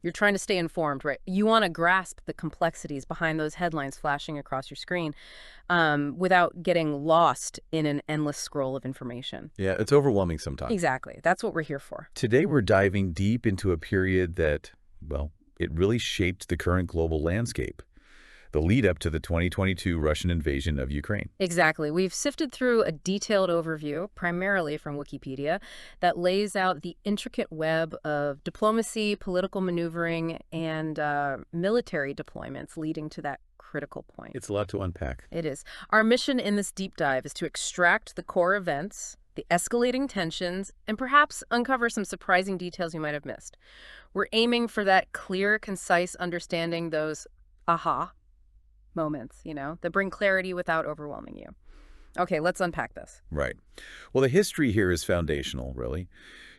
You're trying to stay informed, right? You want to grasp the complexities behind those headlines flashing across your screen without getting lost in an endless scroll of information. Yeah, it's overwhelming sometimes. Exactly. That's what we're here for. Today, we're diving deep into a period that, well, it really shaped the current global landscape, the lead up to the 2022 Russian invasion of Ukraine. Exactly. We've sifted through a detailed overview, primarily from Wikipedia, that lays out the intricate web of diplomacy, political maneuvering, and military deployments leading to that critical point. It's a lot to unpack. It is. Our mission in this deep dive is to extract the core events, the escalating tensions, and perhaps uncover some surprising details you might have missed. We're aiming for that clear, concise understanding, those aha moments, that bring clarity without overwhelming you. Okay, let's unpack this. Right. Well, the history here is foundational, really.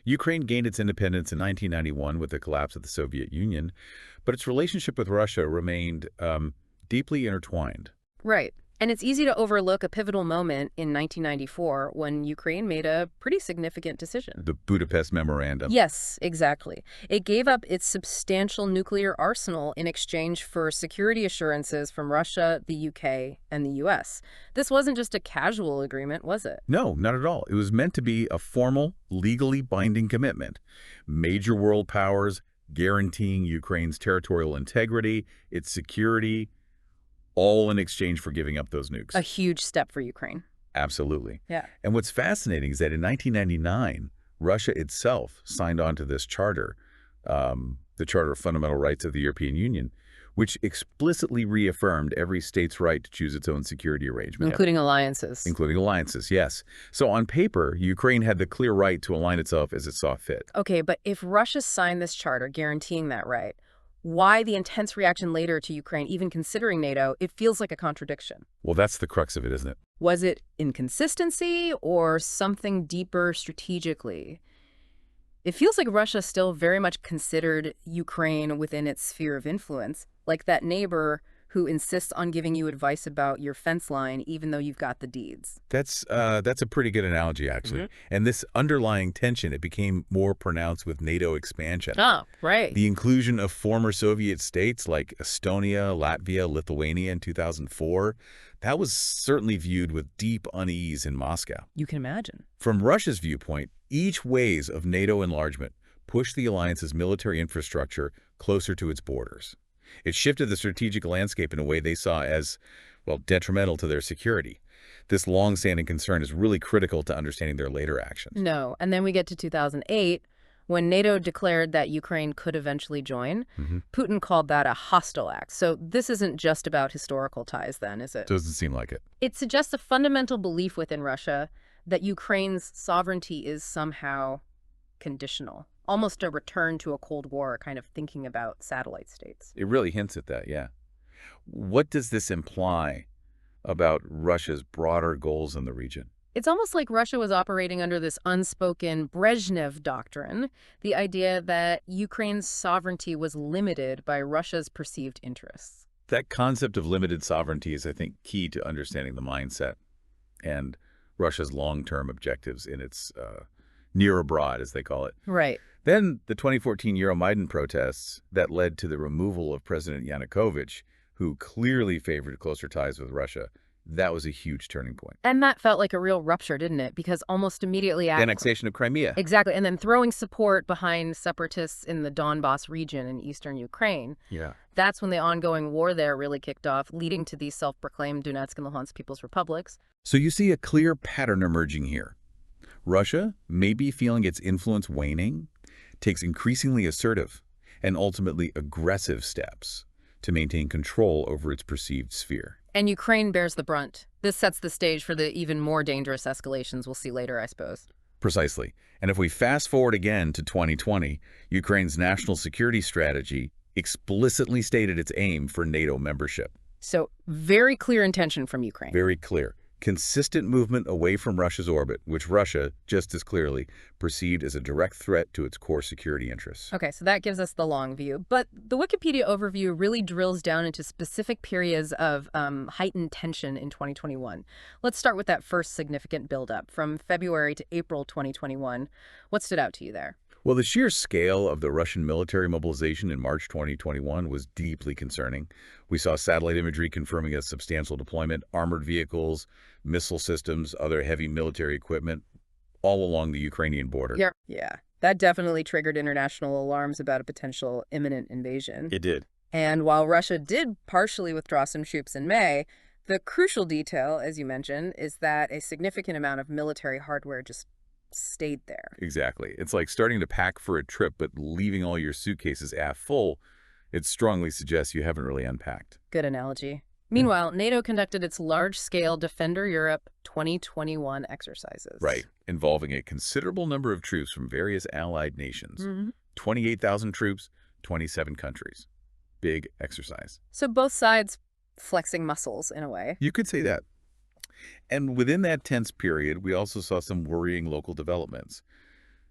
Ukraine gained its independence in 1991 with the collapse of the Soviet Union, but its relationship with Russia remained deeply intertwined. Right. And it's easy to overlook a pivotal moment in 1994 when Ukraine made a pretty significant decision. The Budapest Memorandum. Yes, exactly. It gave up its substantial nuclear arsenal in exchange for security assurances from Russia, the UK, and the US. This wasn't just a casual agreement, was it? No, not at all. It was meant to be a formal, legally binding commitment. Major world powers guaranteeing Ukraine's territorial integrity, its security, all in exchange for giving up those nukes. A huge step for Ukraine. Absolutely. Yeah. And what's fascinating is that in 1999, Russia itself signed on to this charter, the Charter of Fundamental Rights of the European Union, which explicitly reaffirmed every state's right to choose its own security arrangement. Including alliances. Including alliances, yes. So on paper, Ukraine had the clear right to align itself as it saw fit. Okay, but if Russia signed this charter guaranteeing that right, why the intense reaction later to Ukraine, even considering NATO? It feels like a contradiction. Well, that's the crux of it, isn't it? Was it inconsistency or something deeper strategically? It feels like Russia still very much considered Ukraine within its sphere of influence, like that neighbor who insists on giving you advice about your fence line even though you've got the deeds. That's a pretty good analogy, actually. And this underlying tension, it became more pronounced with NATO expansion. Oh, right. The inclusion of former Soviet states like Estonia, Latvia, Lithuania in 2004, that was certainly viewed with deep unease in Moscow. You can imagine. From Russia's viewpoint, each wave of NATO enlargement pushed the alliance's military infrastructure closer to its borders. It shifted the strategic landscape in a way they saw as, well, detrimental to their security. This long-standing concern is really critical to understanding their later actions. No, and then we get to 2008, when NATO declared that Ukraine could eventually join. Putin called that a hostile act. So this isn't just about historical ties then, is it? Doesn't seem like it. It suggests a fundamental belief within Russia that Ukraine's sovereignty is somehow conditional. Almost a return to a Cold War kind of thinking about satellite states. It really hints at that, yeah. What does this imply about Russia's broader goals in the region? It's almost like Russia was operating under this unspoken Brezhnev doctrine, the idea that Ukraine's sovereignty was limited by Russia's perceived interests. That concept of limited sovereignty is, I think, key to understanding the mindset and Russia's long-term objectives in its near abroad, as they call it. Right. Then the 2014 Euromaidan protests that led to the removal of President Yanukovych, who clearly favored closer ties with Russia, that was a huge turning point. And that felt like a real rupture, didn't it? Because almost immediately The after... annexation of Crimea. Exactly. And then throwing support behind separatists in the Donbas region in eastern Ukraine. Yeah. That's when the ongoing war there really kicked off, leading to these self-proclaimed Donetsk and Luhansk People's Republics. So you see a clear pattern emerging here. Russia, maybe feeling its influence waning, takes increasingly assertive and ultimately aggressive steps to maintain control over its perceived sphere. And Ukraine bears the brunt. This sets the stage for the even more dangerous escalations we'll see later, I suppose. Precisely. And if we fast forward again to 2020, Ukraine's national security strategy explicitly stated its aim for NATO membership. So very clear intention from Ukraine. Very clear. Consistent movement away from Russia's orbit, which Russia, just as clearly, perceived as a direct threat to its core security interests. Okay, so that gives us the long view. But the Wikipedia overview really drills down into specific periods of heightened tension in 2021. Let's start with that first significant buildup from February to April 2021. What stood out to you there? Well, the sheer scale of the Russian military mobilization in March 2021 was deeply concerning. We saw satellite imagery confirming a substantial deployment, armored vehicles, missile systems, other heavy military equipment, all along the Ukrainian border. Yeah. That definitely triggered international alarms about a potential imminent invasion. It did. And while Russia did partially withdraw some troops in May, the crucial detail, as you mentioned, is that a significant amount of military hardware just stayed there. Exactly. It's like starting to pack for a trip, but leaving all your suitcases half full. It strongly suggests you haven't really unpacked. Good analogy. Meanwhile, NATO conducted its large-scale Defender Europe 2021 exercises. Right. Involving a considerable number of troops from various allied nations. 28,000 troops, 27 countries. Big exercise. So both sides flexing muscles in a way. You could say that. And within that tense period, we also saw some worrying local developments.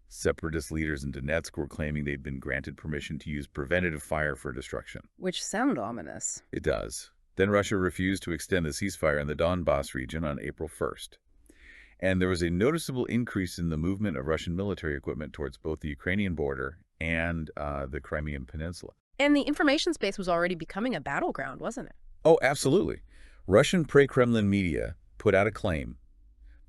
Separatist leaders in Donetsk were claiming they'd been granted permission to use preventative fire for destruction. Which sound ominous. It does. Then Russia refused to extend the ceasefire in the Donbas region on April 1st. And there was a noticeable increase in the movement of Russian military equipment towards both the Ukrainian border and the Crimean Peninsula. And the information space was already becoming a battleground, wasn't it? Oh, absolutely. Russian pre-Kremlin media put out a claim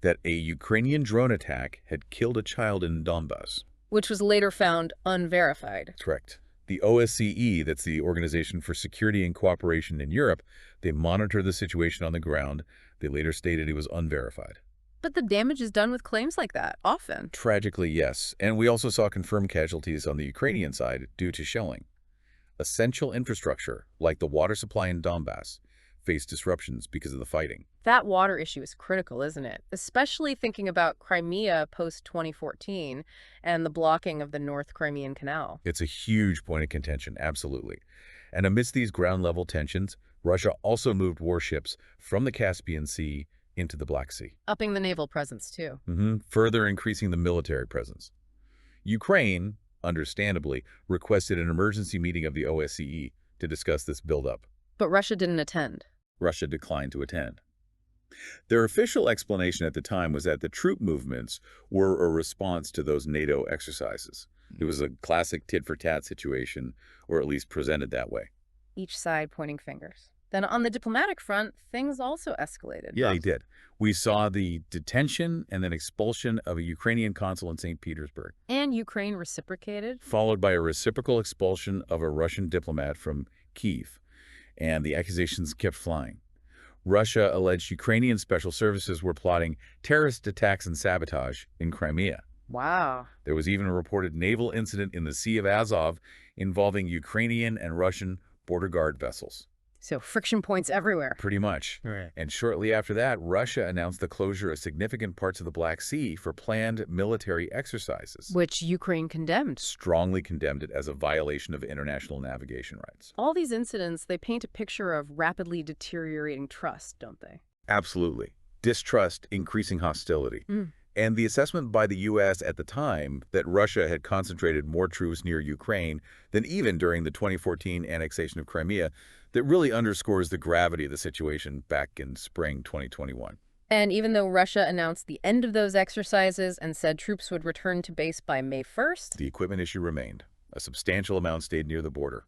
that a Ukrainian drone attack had killed a child in Donbas. Which was later found unverified. Correct. The OSCE, that's the Organization for Security and Cooperation in Europe, they monitor the situation on the ground. They later stated it was unverified. But the damage is done with claims like that, often. Tragically, yes. And we also saw confirmed casualties on the Ukrainian side due to shelling. Essential infrastructure, like the water supply in Donbas, faced disruptions because of the fighting. That water issue is critical, isn't it? Especially thinking about Crimea post-2014 and the blocking of the North Crimean Canal. It's a huge point of contention, absolutely. And amidst these ground-level tensions, Russia also moved warships from the Caspian Sea into the Black Sea. Upping the naval presence, too. Further increasing the military presence. Ukraine, understandably, requested an emergency meeting of the OSCE to discuss this buildup. But Russia didn't attend. Russia declined to attend. Their official explanation at the time was that the troop movements were a response to those NATO exercises. It was a classic tit-for-tat situation, or at least presented that way. Each side pointing fingers. Then on the diplomatic front, things also escalated. Yeah, they did. We saw the detention and then expulsion of a Ukrainian consul in St. Petersburg. And Ukraine reciprocated. Followed by a reciprocal expulsion of a Russian diplomat from Kyiv. And the accusations kept flying. Russia alleged Ukrainian special services were plotting terrorist attacks and sabotage in Crimea. Wow. There was even a reported naval incident in the Sea of Azov involving Ukrainian and Russian border guard vessels. So friction points everywhere. Pretty much. Right. And shortly after that, Russia announced the closure of significant parts of the Black Sea for planned military exercises. Which Ukraine condemned. Strongly condemned it as a violation of international navigation rights. All these incidents, they paint a picture of rapidly deteriorating trust, don't they? Absolutely. Distrust, increasing hostility. And the assessment by the U.S. at the time that Russia had concentrated more troops near Ukraine than even during the 2014 annexation of Crimea, that really underscores the gravity of the situation back in spring 2021. And even though Russia announced the end of those exercises and said troops would return to base by May 1st, the equipment issue remained. A substantial amount stayed near the border.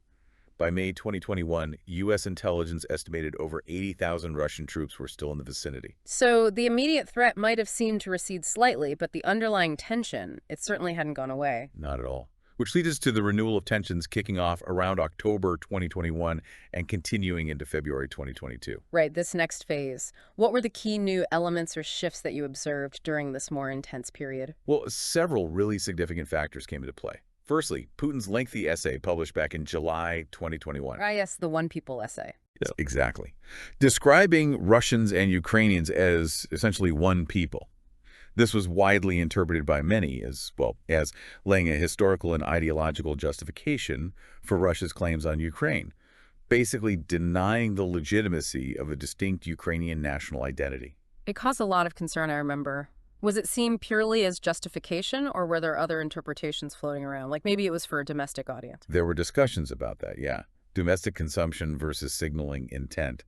By May 2021, U.S. intelligence estimated over 80,000 Russian troops were still in the vicinity. So the immediate threat might have seemed to recede slightly, but the underlying tension, it certainly hadn't gone away. Not at all. Which leads us to the renewal of tensions kicking off around October 2021 and continuing into February 2022. Right, this next phase. What were the key new elements or shifts that you observed during this more intense period? Well, several really significant factors came into play. Firstly, Putin's lengthy essay published back in July 2021. Ah, yes, the One People essay. Yes, exactly. Describing Russians and Ukrainians as essentially one people. This was widely interpreted by many as laying a historical and ideological justification for Russia's claims on Ukraine, basically denying the legitimacy of a distinct Ukrainian national identity. It caused a lot of concern, I remember. Was it seen purely as justification, or were there other interpretations floating around? Like maybe it was for a domestic audience. There were discussions about that, yeah. Domestic consumption versus signaling intent.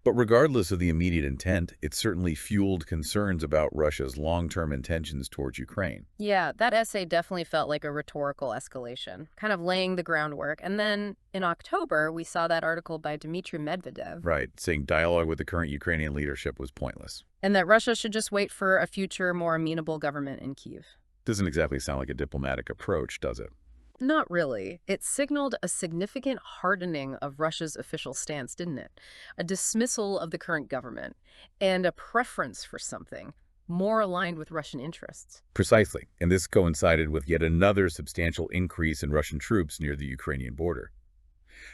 But regardless of the immediate intent, it certainly fueled concerns about Russia's long-term intentions towards Ukraine. Yeah, that essay definitely felt like a rhetorical escalation, kind of laying the groundwork. And then in October, we saw that article by Dmitry Medvedev, Right, saying dialogue with the current Ukrainian leadership was pointless. and that Russia should just wait for a future, more amenable government in Kyiv. Doesn't exactly sound like a diplomatic approach, does it? Not really. It signaled a significant hardening of Russia's official stance, didn't it? A dismissal of the current government and a preference for something more aligned with Russian interests. Precisely, and this coincided with yet another substantial increase in Russian troops near the Ukrainian border.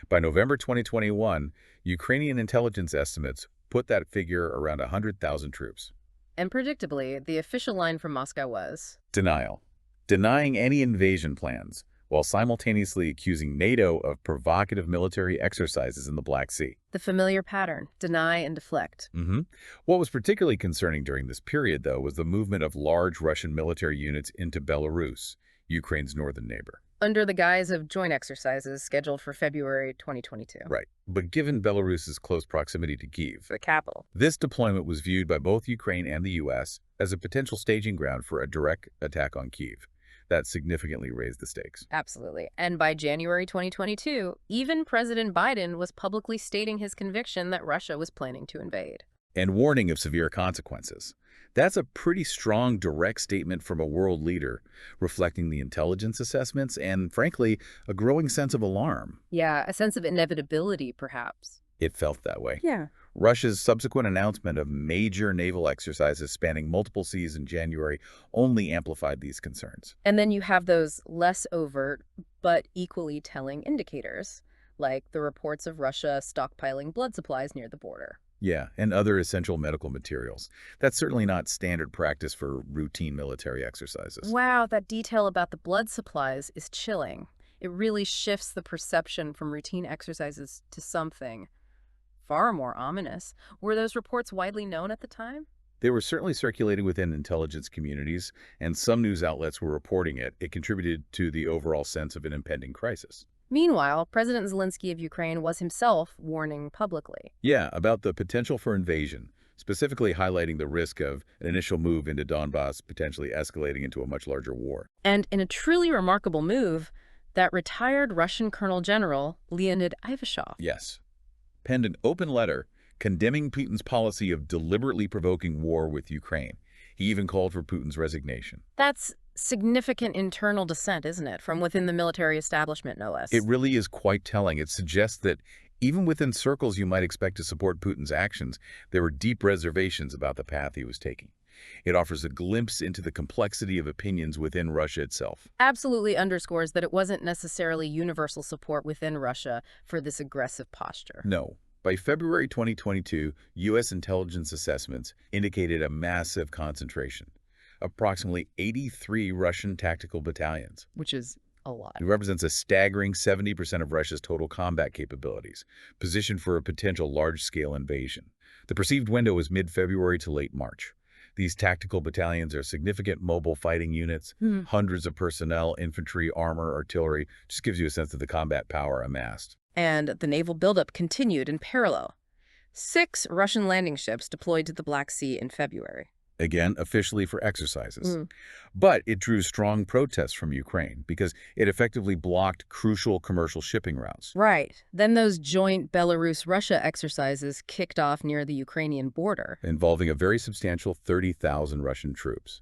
By November 2021, Ukrainian intelligence estimates put that figure around 100,000 troops. And predictably, the official line from Moscow was, Denial. Denying any invasion plans, while simultaneously accusing NATO of provocative military exercises in the Black Sea. the familiar pattern, deny and deflect. What was particularly concerning during this period, though, was the movement of large Russian military units into Belarus, Ukraine's northern neighbor. Under the guise of joint exercises scheduled for February 2022. Right. But given Belarus's close proximity to Kyiv, The capital. this deployment was viewed by both Ukraine and the U.S. as a potential staging ground for a direct attack on Kyiv. That significantly raised the stakes. Absolutely. And by January 2022, even President Biden was publicly stating his conviction that Russia was planning to invade. And warning of severe consequences. That's a pretty strong, direct statement from a world leader, reflecting the intelligence assessments and, frankly, a growing sense of alarm. Yeah, a sense of inevitability, perhaps. It felt that way. Yeah. Russia's subsequent announcement of major naval exercises spanning multiple seas in January only amplified these concerns. And then you have those less overt but equally telling indicators, like the reports of Russia stockpiling blood supplies near the border. Yeah, and other essential medical materials. That's certainly not standard practice for routine military exercises. Wow, that detail about the blood supplies is chilling. It really shifts the perception from routine exercises to something far more ominous. Were those reports widely known at the time? They were certainly circulating within intelligence communities, and some news outlets were reporting it. It contributed to the overall sense of an impending crisis. Meanwhile, President Zelensky of Ukraine was himself warning publicly. Yeah, about the potential for invasion, specifically highlighting the risk of an initial move into Donbass potentially escalating into a much larger war. And in a truly remarkable move, that retired Russian Colonel General Leonid Ivashov. Yes. Penned an open letter condemning Putin's policy of deliberately provoking war with Ukraine. He even called for Putin's resignation. That's significant internal dissent, isn't it? From within the military establishment, no less. It really is quite telling. It suggests that even within circles you might expect to support Putin's actions, there were deep reservations about the path he was taking. It offers a glimpse into the complexity of opinions within Russia itself. Absolutely underscores that it wasn't necessarily universal support within Russia for this aggressive posture. No. By February 2022, U.S. intelligence assessments indicated a massive concentration. Approximately 83 Russian tactical battalions. Which is a lot. It represents a staggering 70% of Russia's total combat capabilities, positioned for a potential large-scale invasion. The perceived window is mid-February to late March. These tactical battalions are significant mobile fighting units, hundreds of personnel, infantry, armor, artillery. Just gives you a sense of the combat power amassed. And the naval buildup continued in parallel. 6 Russian landing ships deployed to the Black Sea in February. Again, officially for exercises. But it drew strong protests from Ukraine because it effectively blocked crucial commercial shipping routes. Right. Then those joint Belarus-Russia exercises kicked off near the Ukrainian border. Involving a very substantial 30,000 Russian troops.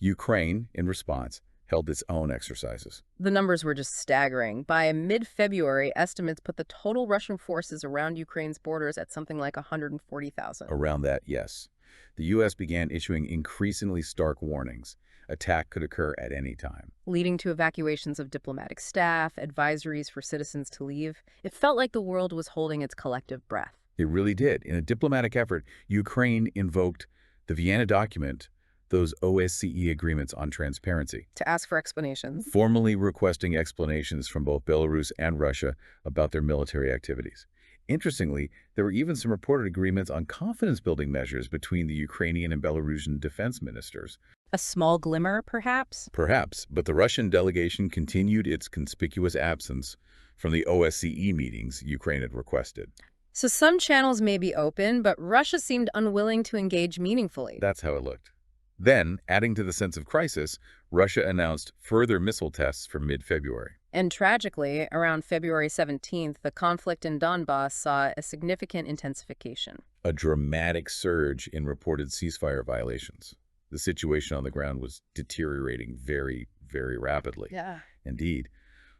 Ukraine, in response, held its own exercises. The numbers were just staggering. By mid-February, estimates put the total Russian forces around Ukraine's borders at something like 140,000. Around that, yes. The U.S. began issuing increasingly stark warnings. Attack could occur at any time. Leading to evacuations of diplomatic staff, advisories for citizens to leave. It felt like the world was holding its collective breath. It really did. In a diplomatic effort, Ukraine invoked the Vienna document, those OSCE agreements on transparency, To ask for explanations. formally requesting explanations from both Belarus and Russia about their military activities. Interestingly, there were even some reported agreements on confidence-building measures between the Ukrainian and Belarusian defense ministers. A small glimmer, perhaps? Perhaps, but the Russian delegation continued its conspicuous absence from the OSCE meetings Ukraine had requested. So some channels may be open, but Russia seemed unwilling to engage meaningfully. That's how it looked. Then, adding to the sense of crisis, Russia announced further missile tests for mid-February. And tragically, around February 17th, the conflict in Donbass saw a significant intensification. A dramatic surge in reported ceasefire violations. The situation on the ground was deteriorating very, very rapidly. Yeah. Indeed.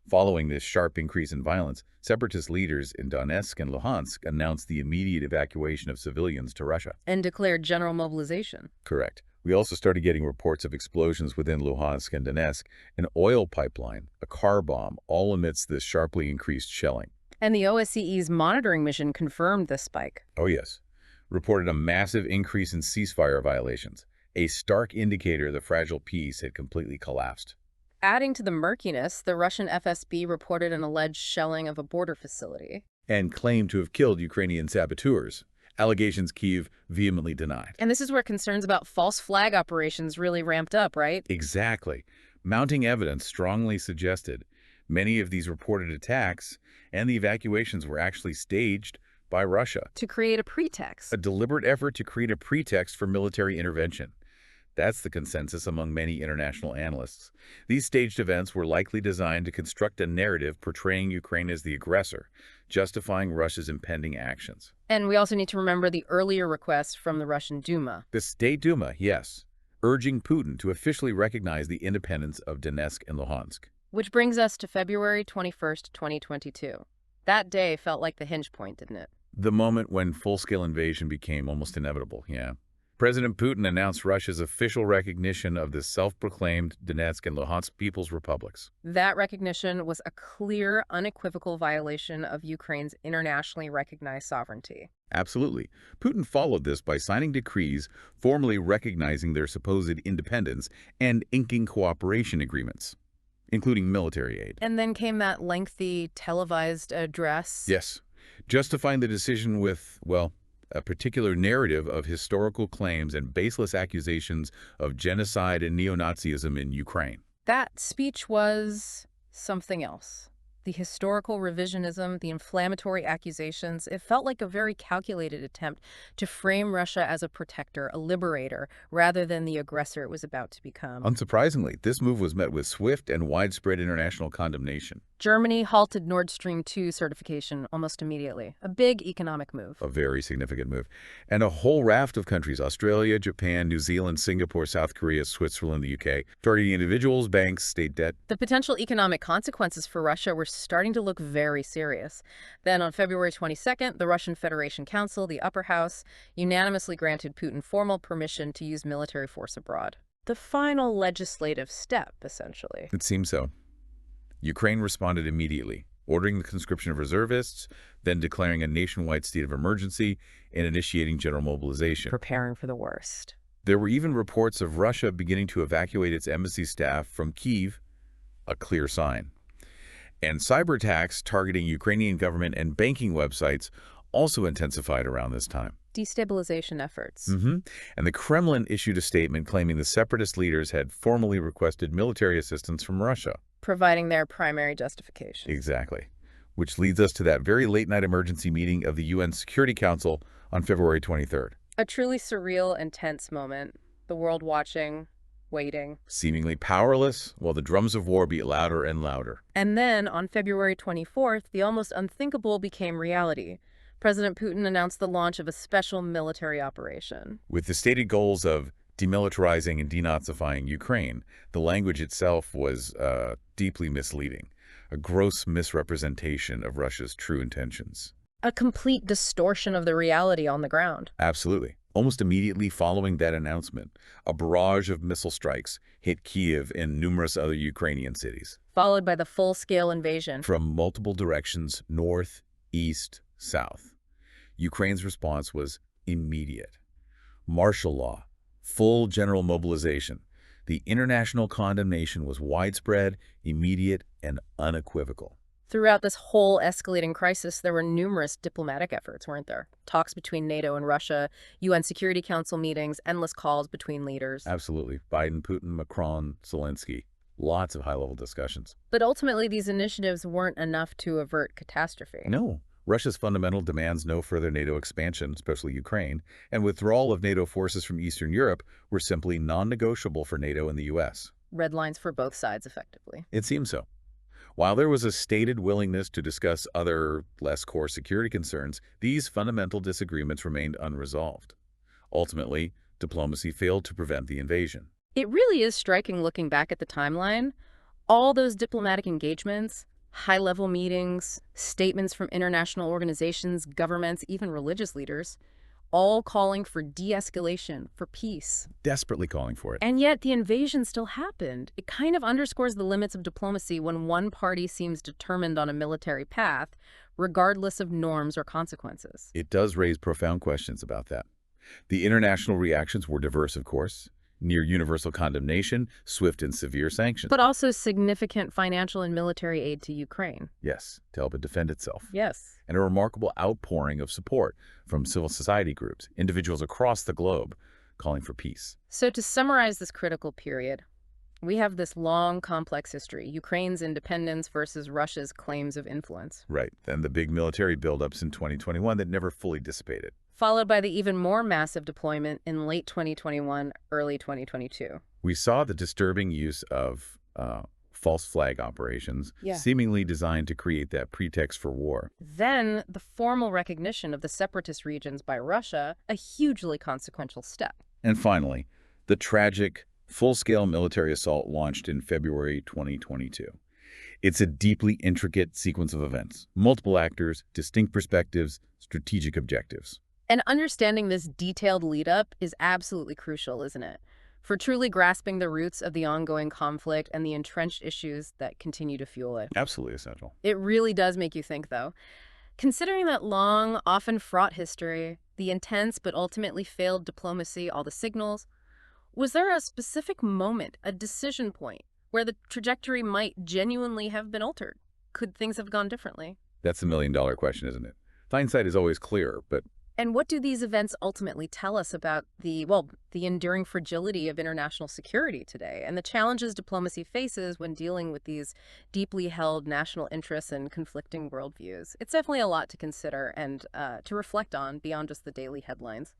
Following this sharp increase in violence, separatist leaders in Donetsk and Luhansk announced the immediate evacuation of civilians to Russia. And declared general mobilization. Correct. We also started getting reports of explosions within Luhansk and Donetsk, an oil pipeline, a car bomb, all amidst this sharply increased shelling. And the OSCE's monitoring mission confirmed this spike. Oh yes. Reported a massive increase in ceasefire violations, a stark indicator the fragile peace had completely collapsed. Adding to the murkiness, the Russian FSB reported an alleged shelling of a border facility. And claimed to have killed Ukrainian saboteurs, allegations Kyiv vehemently denied. And this is where concerns about false flag operations really ramped up, right? Exactly. Mounting evidence strongly suggested many of these reported attacks and the evacuations were actually staged by Russia. To create a pretext. A deliberate effort to create a pretext for military intervention. That's the consensus among many international analysts. These staged events were likely designed to construct a narrative portraying Ukraine as the aggressor, justifying Russia's impending actions. And we also need to remember the earlier request from the Russian Duma. The State Duma, yes, urging Putin to officially recognize the independence of Donetsk and Luhansk. Which brings us to February 21st, 2022. That day felt like the hinge point, didn't it? The moment when full-scale invasion became almost inevitable, yeah. President Putin announced Russia's official recognition of the self-proclaimed Donetsk and Luhansk People's Republics. That recognition was a clear, unequivocal violation of Ukraine's internationally recognized sovereignty. Absolutely. Putin followed this by signing decrees formally recognizing their supposed independence and inking cooperation agreements, including military aid. And then came that lengthy, televised address. Yes, justifying the decision with, well, a particular narrative of historical claims and baseless accusations of genocide and neo-Nazism in Ukraine. That speech was something else. The historical revisionism, the inflammatory accusations, it felt like a very calculated attempt to frame Russia as a protector, a liberator, rather than the aggressor it was about to become. Unsurprisingly, this move was met with swift and widespread international condemnation. Germany halted Nord Stream 2 certification almost immediately. A big economic move. A very significant move. And a whole raft of countries, Australia, Japan, New Zealand, Singapore, South Korea, Switzerland, the UK, targeting individuals, banks, state debt. The potential economic consequences for Russia were starting to look very serious. Then on February 22nd, the Russian Federation Council, the upper house, unanimously granted Putin formal permission to use military force abroad. The final legislative step, essentially. It seems so. Ukraine responded immediately, ordering the conscription of reservists, then declaring a nationwide state of emergency and initiating general mobilization. Preparing for the worst. There were even reports of Russia beginning to evacuate its embassy staff from Kyiv, a clear sign. And cyber attacks targeting Ukrainian government and banking websites also intensified around this time. Destabilization efforts. And the Kremlin issued a statement claiming the separatist leaders had formally requested military assistance from Russia. Providing their primary justification. Exactly. Which leads us to that very late-night emergency meeting of the UN Security Council on February 23rd. A truly surreal and tense moment. The world watching, waiting. Seemingly powerless, while the drums of war beat louder and louder. And then, on February 24th, the almost unthinkable became reality. President Putin announced the launch of a special military operation. With the stated goals of demilitarizing and denazifying Ukraine, the language itself was deeply misleading, a gross misrepresentation of Russia's true intentions. A complete distortion of the reality on the ground. Absolutely. Almost immediately following that announcement, a barrage of missile strikes hit Kyiv and numerous other Ukrainian cities. Followed by the full-scale invasion. From multiple directions, north, east, south. Ukraine's response was immediate. Martial law, full general mobilization. The international condemnation was widespread, immediate, and unequivocal. Throughout this whole escalating crisis, there were numerous diplomatic efforts, weren't there? Talks between NATO and Russia, UN Security Council meetings, endless calls between leaders. Absolutely. Biden, Putin, Macron, Zelensky. Lots of high-level discussions. But ultimately, these initiatives weren't enough to avert catastrophe. No. Russia's fundamental demands no further NATO expansion, especially Ukraine, and withdrawal of NATO forces from Eastern Europe were simply non-negotiable for NATO and the U.S. Red lines for both sides, effectively. It seems so. While there was a stated willingness to discuss other, less core security concerns, these fundamental disagreements remained unresolved. Ultimately, diplomacy failed to prevent the invasion. It really is striking looking back at the timeline. All those diplomatic engagements, high-level meetings, statements from international organizations, governments, even religious leaders, all calling for de-escalation, for peace. Desperately calling for it. And yet the invasion still happened. It kind of underscores the limits of diplomacy when one party seems determined on a military path, regardless of norms or consequences. It does raise profound questions about that. The international reactions were diverse, of course. Near universal condemnation, swift and severe sanctions. But also significant financial and military aid to Ukraine. Yes, to help it defend itself. Yes. And a remarkable outpouring of support from civil society groups, individuals across the globe, calling for peace. So to summarize this critical period, we have this long, complex history, Ukraine's independence versus Russia's claims of influence. Right. Then the big military buildups in 2021 that never fully dissipated. Followed by the even more massive deployment in late 2021, early 2022. We saw the disturbing use of false flag operations, seemingly designed to create that pretext for war. Then the formal recognition of the separatist regions by Russia, a hugely consequential step. And finally, the tragic, full-scale military assault launched in February 2022. It's a deeply intricate sequence of events, multiple actors, distinct perspectives, strategic objectives. And understanding this detailed lead-up is absolutely crucial, isn't it? For truly grasping the roots of the ongoing conflict and the entrenched issues that continue to fuel it. Absolutely essential. It really does make you think, though. Considering that long, often fraught history, the intense but ultimately failed diplomacy, all the signals, was there a specific moment, a decision point, where the trajectory might genuinely have been altered? Could things have gone differently? That's the million-dollar question, isn't it? Hindsight is always clearer, but... And what do these events ultimately tell us about the enduring fragility of international security today and the challenges diplomacy faces when dealing with these deeply held national interests and conflicting worldviews? It's definitely a lot to consider and to reflect on beyond just the daily headlines.